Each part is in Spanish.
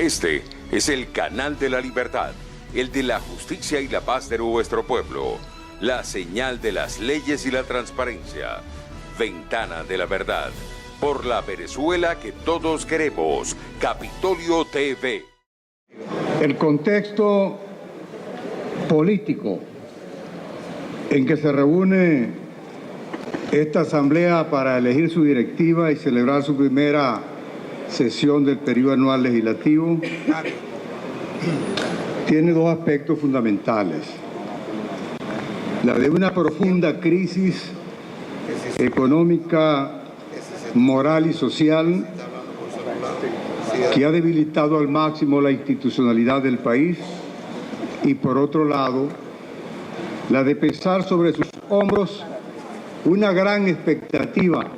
Este es el canal de la libertad, el de la justicia y la paz de nuestro pueblo, la señal de las leyes y la transparencia, Ventana de la Verdad, por la Venezuela que todos queremos, Capitolio TV. El contexto político en que se reúne esta asamblea para elegir su directiva y celebrar su primera sesión del periodo anual legislativo tiene dos aspectos fundamentales: la de una profunda crisis económica, moral y social que ha debilitado al máximo la institucionalidad del país, y por otro lado, la de pesar sobre sus hombros una gran expectativa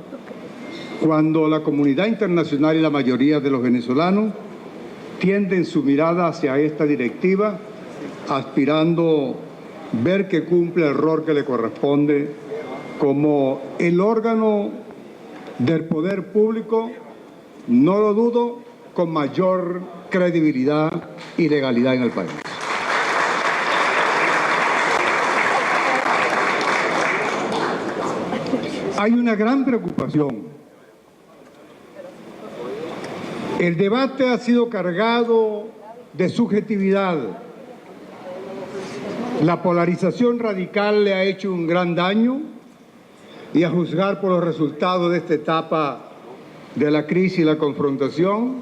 cuando la comunidad internacional y la mayoría de los venezolanos tienden su mirada hacia esta directiva, aspirando ver que cumple el rol que le corresponde como el órgano del poder público, no lo dudo, con mayor credibilidad y legalidad en el país. Hay una gran preocupación. El debate ha sido cargado de subjetividad. La polarización radical le ha hecho un gran daño, y a juzgar por los resultados de esta etapa de la crisis y la confrontación,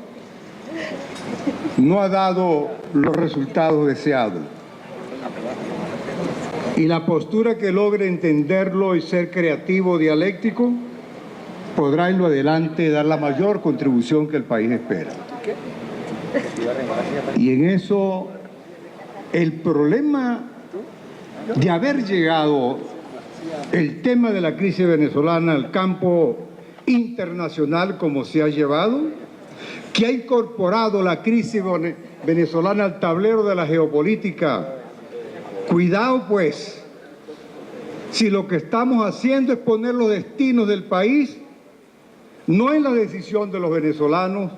no ha dado los resultados deseados. Y la postura que logre entenderlo y ser creativo, dialéctico, podrá en lo adelante dar la mayor contribución que el país espera. Y en eso, el problema de haber llegado el tema de la crisis venezolana al campo internacional como se ha llevado, que ha incorporado la crisis venezolana al tablero de la geopolítica. Cuidado pues, si lo que estamos haciendo es poner los destinos del país no en la decisión de los venezolanos,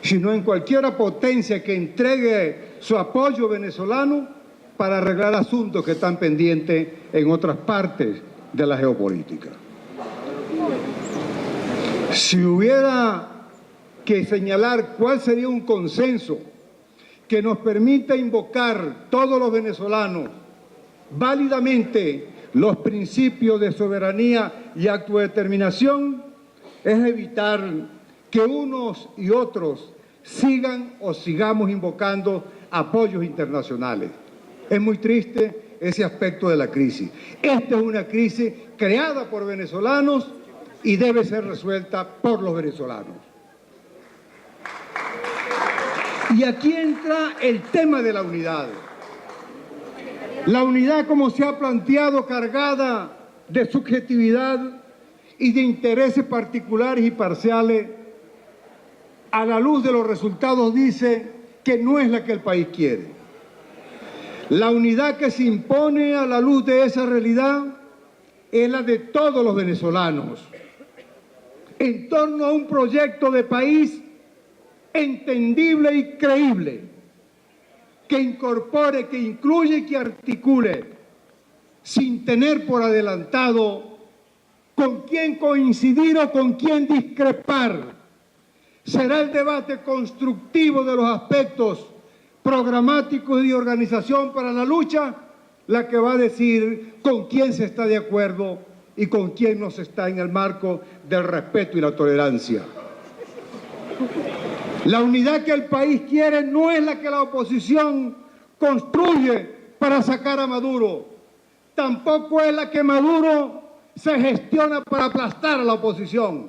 sino en cualquier potencia que entregue su apoyo venezolano para arreglar asuntos que están pendientes en otras partes de la geopolítica. Si hubiera que señalar cuál sería un consenso que nos permita invocar todos los venezolanos válidamente los principios de soberanía y autodeterminación, es evitar que unos y otros sigan o sigamos invocando apoyos internacionales. Es muy triste ese aspecto de la crisis. Esta es una crisis creada por venezolanos y debe ser resuelta por los venezolanos. Y aquí entra el tema de la unidad. La unidad, como se ha planteado, cargada de subjetividad y de intereses particulares y parciales, a la luz de los resultados dice que no es la que el país quiere. La unidad que se impone a la luz de esa realidad es la de todos los venezolanos, en torno a un proyecto de país entendible y creíble, que incorpore, que incluya y que articule, sin tener por adelantado con quién coincidir o con quién discrepar. Será el debate constructivo de los aspectos programáticos y de organización para la lucha la que va a decir con quién se está de acuerdo y con quién no se está en el marco del respeto y la tolerancia. La unidad que el país quiere no es la que la oposición construye para sacar a Maduro. Tampoco es la que Maduro se gestiona para aplastar a la oposición.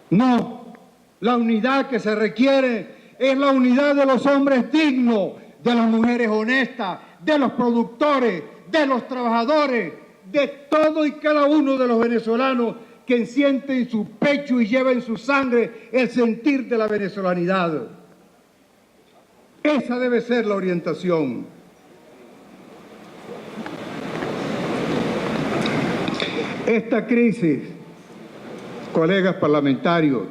No, la unidad que se requiere es la unidad de los hombres dignos, de las mujeres honestas, de los productores, de los trabajadores, de todo y cada uno de los venezolanos que siente en su pecho y lleva en su sangre el sentir de la venezolanidad. Esa debe ser la orientación. Esta crisis, colegas parlamentarios,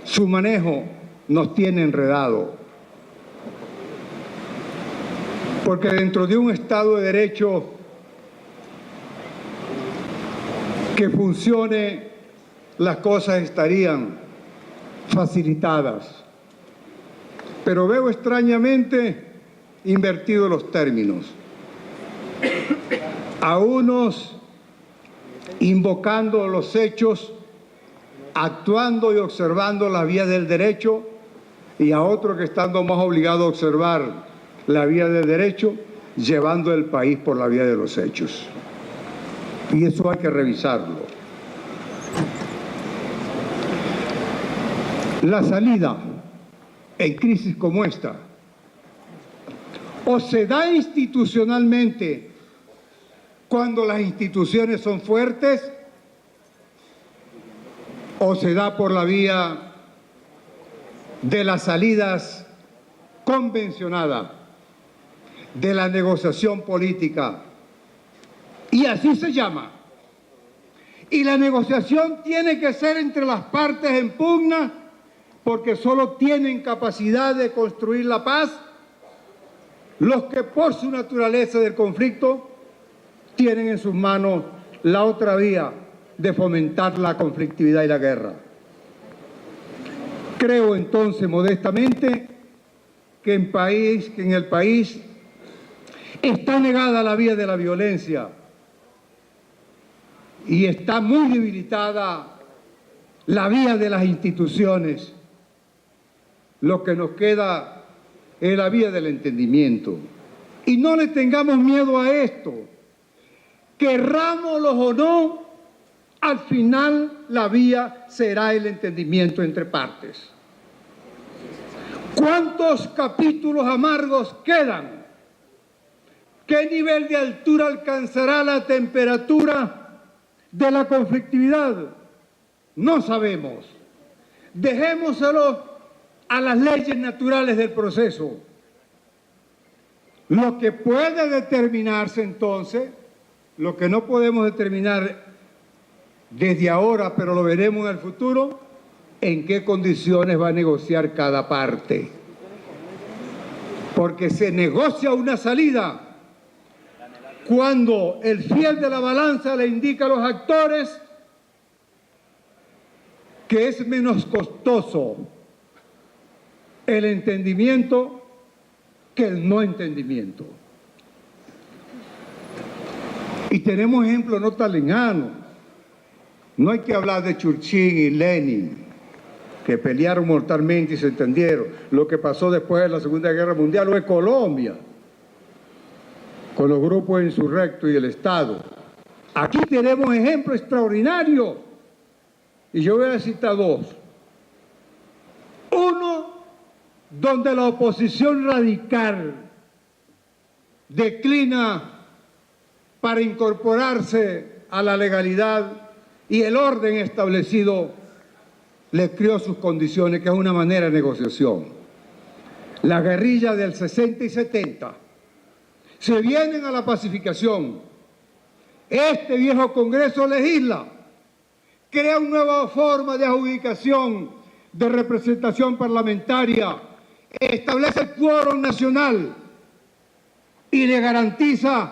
su manejo nos tiene enredado. Porque dentro de un Estado de Derecho que funcione, las cosas estarían facilitadas. Pero veo extrañamente invertidos los términos. A unos invocando los hechos, actuando y observando las vías del derecho, y a otros que estando más obligados a observar la vía del derecho, llevando el país por la vía de los hechos. Y eso hay que revisarlo. La salida en crisis como esta, o se da institucionalmente cuando las instituciones son fuertes, o se da por la vía de las salidas convencionadas, de la negociación política, y así se llama. Y la negociación tiene que ser entre las partes en pugna, porque solo tienen capacidad de construir la paz los que por su naturaleza del conflicto tienen en sus manos la otra vía de fomentar la conflictividad y la guerra. Creo entonces modestamente que en el país está negada la vía de la violencia y está muy debilitada la vía de las instituciones. Lo que nos queda es la vía del entendimiento. Y no le tengamos miedo a esto. Querrámoslo o no, al final la vía será el entendimiento entre partes. ¿Cuántos capítulos amargos quedan? ¿Qué nivel de altura alcanzará la temperatura de la conflictividad? No sabemos. Dejémoselo a las leyes naturales del proceso. Lo que puede determinarse entonces, lo que no podemos determinar desde ahora, pero lo veremos en el futuro, en qué condiciones va a negociar cada parte. Porque se negocia una salida cuando el fiel de la balanza le indica a los actores que es menos costoso el entendimiento que el no entendimiento. Y tenemos ejemplos no tan lejanos. No hay que hablar de Churchill y Lenin, que pelearon mortalmente y se entendieron. Lo que pasó después de la Segunda Guerra Mundial, o de Colombia, con los grupos insurrectos y el Estado. Aquí tenemos ejemplos extraordinarios. Y yo voy a citar dos. Uno, donde la oposición radical declina para incorporarse a la legalidad y el orden establecido le creó sus condiciones, que es una manera de negociación. La guerrilla del 60 y 70 se vienen a la pacificación. Este viejo Congreso legisla, crea una nueva forma de adjudicación, de representación parlamentaria, establece el quórum nacional y le garantiza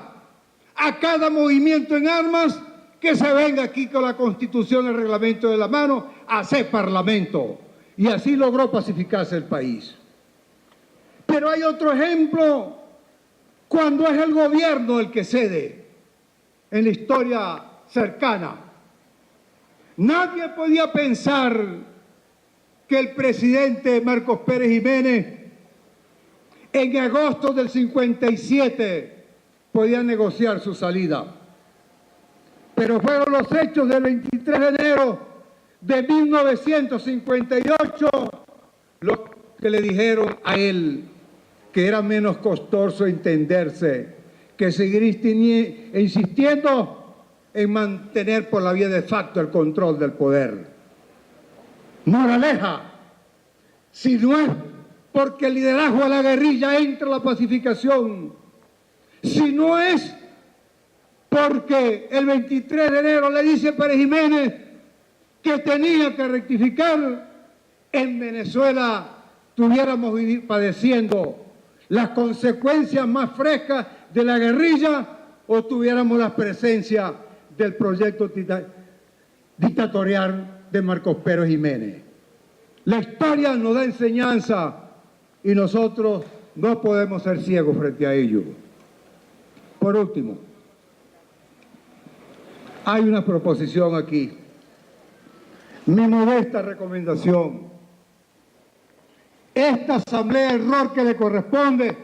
a cada movimiento en armas que se venga aquí con la Constitución y el reglamento de la mano a hacer parlamento. Y así logró pacificarse el país. Pero hay otro ejemplo cuando es el gobierno el que cede en la historia cercana. Nadie podía pensar que el presidente Marcos Pérez Jiménez en agosto del 57 podía negociar su salida. Pero fueron los hechos del 23 de enero de 1958 los que le dijeron a él que era menos costoso entenderse que seguir insistiendo en mantener por la vía de facto el control del poder. Moraleja, si no es porque el liderazgo a la guerrilla entra a la pacificación, si no es porque el 23 de enero le dice Pérez Jiménez que tenía que rectificar, en Venezuela estuviéramos padeciendo las consecuencias más frescas de la guerrilla o tuviéramos la presencia del proyecto dictatorial de Marcos Pérez Jiménez. La historia nos da enseñanza y nosotros no podemos ser ciegos frente a ello. Por último, hay una proposición aquí. Mi modesta recomendación. Esta asamblea, el rol que le corresponde,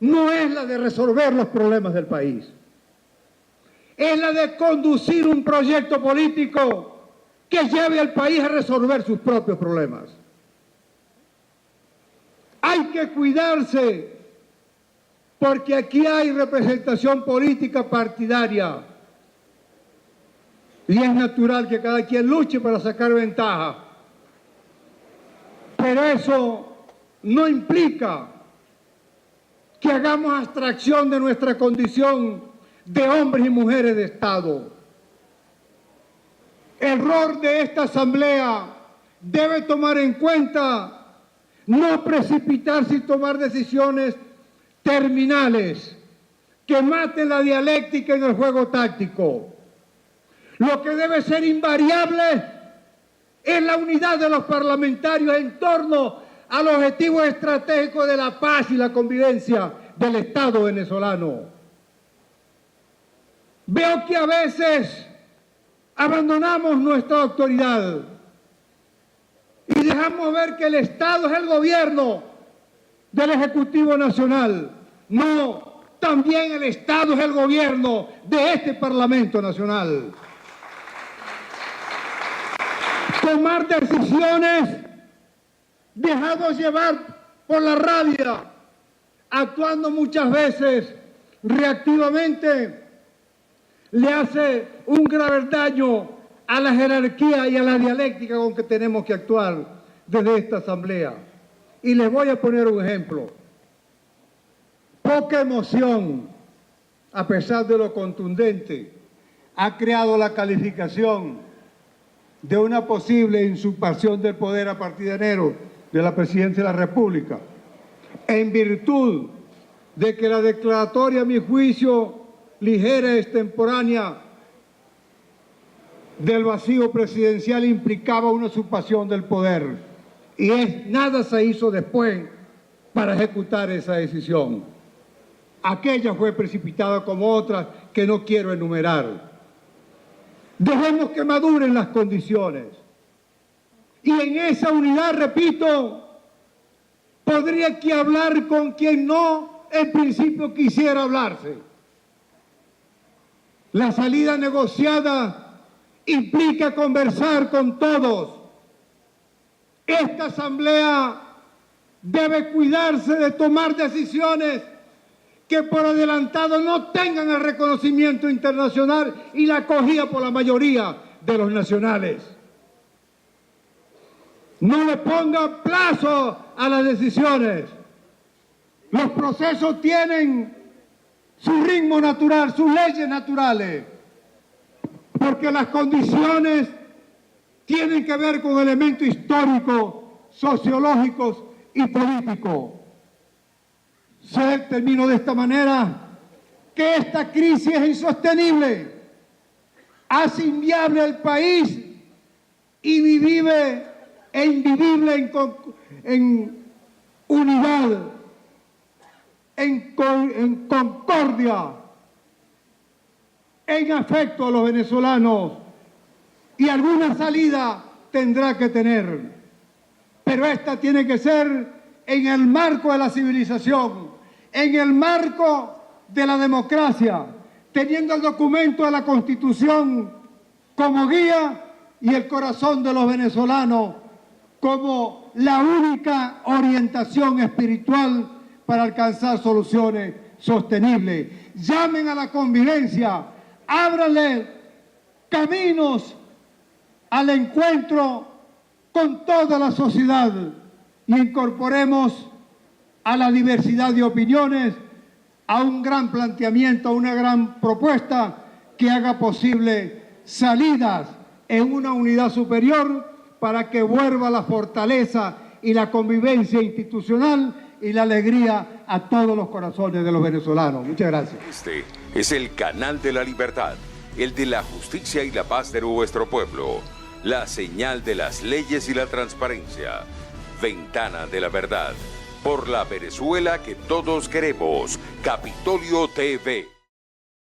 no es la de resolver los problemas del país. Es la de conducir un proyecto político que lleve al país a resolver sus propios problemas. Hay que cuidarse porque aquí hay representación política partidaria y es natural que cada quien luche para sacar ventaja. Pero eso no implica que hagamos abstracción de nuestra condición de hombres y mujeres de Estado. El rol de esta asamblea debe tomar en cuenta no precipitarse y tomar decisiones terminales que maten la dialéctica en el juego táctico. Lo que debe ser invariable es la unidad de los parlamentarios en torno al objetivo estratégico de la paz y la convivencia del Estado venezolano. Veo que a veces abandonamos nuestra autoridad y dejamos ver que el Estado es el gobierno del Ejecutivo Nacional. No, también el Estado es el gobierno de este Parlamento Nacional. Tomar decisiones dejados llevar por la rabia, actuando muchas veces reactivamente, le hace un grave daño a la jerarquía y a la dialéctica con que tenemos que actuar desde esta asamblea. Y les voy a poner un ejemplo. Poca emoción, a pesar de lo contundente, ha creado la calificación de una posible usurpación del poder a partir de enero de la Presidencia de la República, en virtud de que la declaratoria, a mi juicio, ligera y extemporánea del vacío presidencial implicaba una usurpación del poder y nada se hizo después para ejecutar esa decisión. Aquella fue precipitada como otras que no quiero enumerar. Dejemos que maduren las condiciones. Y en esa unidad, repito, podría que hablar con quien no en principio quisiera hablarse. La salida negociada implica conversar con todos. Esta asamblea debe cuidarse de tomar decisiones que por adelantado no tengan el reconocimiento internacional y la acogida por la mayoría de los nacionales. No le pongan plazo a las decisiones. Los procesos tienen su ritmo natural, sus leyes naturales, porque las condiciones tienen que ver con elementos históricos, sociológicos y políticos. Termino de esta manera, que esta crisis es insostenible, hace inviable el país y invivible en unidad, en concordia, en afecto a los venezolanos, y alguna salida tendrá que tener, pero esta tiene que ser en el marco de la civilización, en el marco de la democracia, teniendo el documento de la Constitución como guía y el corazón de los venezolanos como la única orientación espiritual para alcanzar soluciones sostenibles. Llamen a la convivencia, ábranle caminos al encuentro con toda la sociedad y incorporemos a la diversidad de opiniones a un gran planteamiento, a una gran propuesta que haga posible salidas en una unidad superior para que vuelva la fortaleza y la convivencia institucional y la alegría a todos los corazones de los venezolanos. Muchas gracias. Este es el canal de la libertad, el de la justicia y la paz de nuestro pueblo, la señal de las leyes y la transparencia, Ventana de la Verdad, por la Venezuela que todos queremos, Capitolio TV.